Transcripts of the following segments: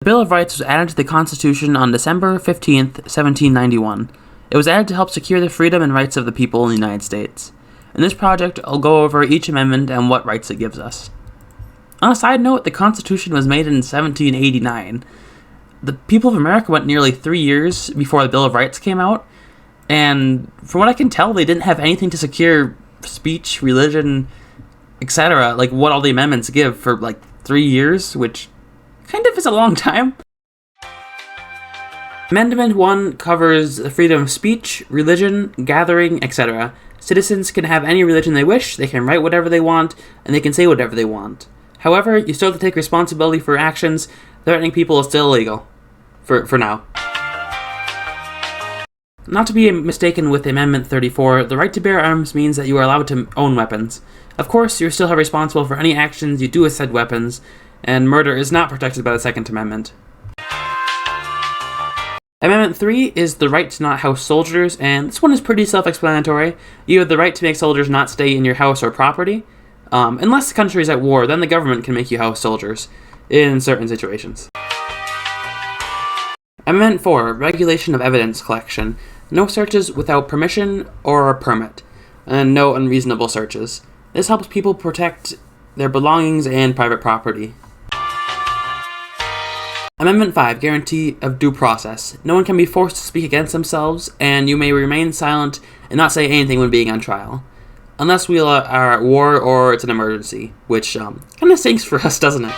The Bill of Rights was added to the Constitution on December 15th, 1791. It was added to help secure the freedom and rights of the people in the United States. In this project, I'll go over each amendment and what rights it gives us. On a side note, the Constitution was made in 1789. The people of America went nearly 3 years before the Bill of Rights came out, and from what I can tell, they didn't have anything to secure speech, religion, etc., like what all the amendments give for 3 years, which kind of is a long time. Amendment 1 covers the freedom of speech, religion, gathering, etc. Citizens can have any religion they wish, they can write whatever they want, and they can say whatever they want. However, you still have to take responsibility for actions. Threatening people is still illegal. For now. Not to be mistaken with Amendment 34, the right to bear arms means that you are allowed to own weapons. Of course, you're still responsible for any actions you do with said weapons, and murder is not protected by the Second Amendment. Amendment 3 is the right to not house soldiers, and this one is pretty self-explanatory. You have the right to make soldiers not stay in your house or property. Unless the country is at war, then the government can make you house soldiers in certain situations. Amendment 4, regulation of evidence collection. No searches without permission or a permit, and no unreasonable searches. This helps people protect their belongings and private property. Amendment 5, guarantee of due process. No one can be forced to speak against themselves, and you may remain silent and not say anything when being on trial. Unless we are at war or it's an emergency, which kind of stinks for us, doesn't it?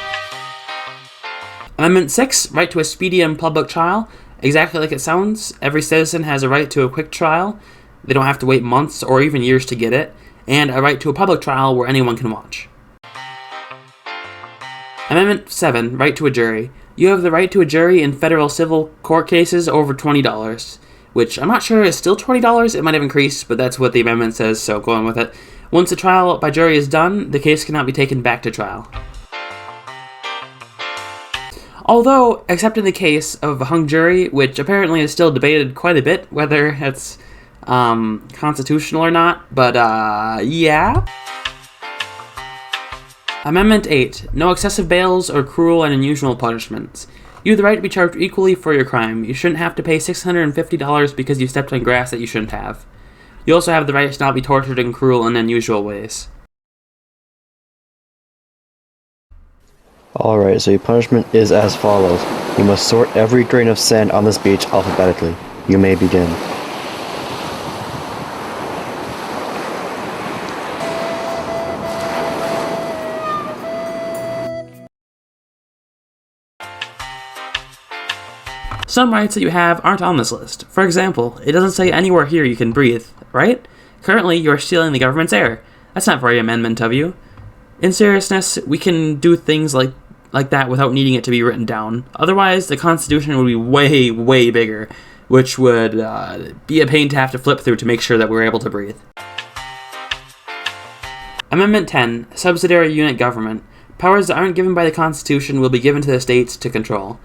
Amendment 6, right to a speedy and public trial. Exactly like it sounds, every citizen has a right to a quick trial. They don't have to wait months or even years to get it, and a right to a public trial where anyone can watch. Amendment 7, right to a jury. You have the right to a jury in federal civil court cases over $20, which I'm not sure is still $20, it might have increased, but that's what the amendment says, so going with it. Once the trial by jury is done, the case cannot be taken back to trial. Although, except in the case of a hung jury, which apparently is still debated quite a bit, whether it's constitutional or not, but yeah. Amendment 8, no excessive bails or cruel and unusual punishments. You have the right to be charged equally for your crime. You shouldn't have to pay $650 because you stepped on grass that you shouldn't have. You also have the right to not be tortured in cruel and unusual ways. Alright, so your punishment is as follows. You must sort every grain of sand on this beach alphabetically. You may begin. Some rights that you have aren't on this list. For example, it doesn't say anywhere here you can breathe, right? Currently, you are stealing the government's air. That's not very amendment of you. In seriousness, we can do things like that without needing it to be written down. Otherwise, the Constitution would be way, way bigger, which would be a pain to have to flip through to make sure that we're able to breathe. Amendment 10, subsidiary unit government. Powers that aren't given by the Constitution will be given to the states to control.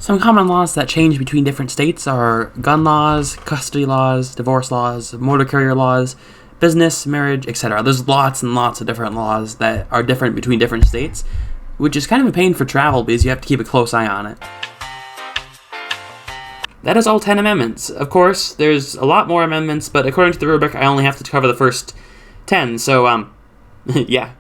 Some common laws that change between different states are gun laws, custody laws, divorce laws, motor carrier laws, business, marriage, etc. There's lots and lots of different laws that are different between different states, which is kind of a pain for travel because you have to keep a close eye on it. That is all 10 amendments. Of course, there's a lot more amendments, but according to the rubric, I only have to cover the first 10, so, yeah.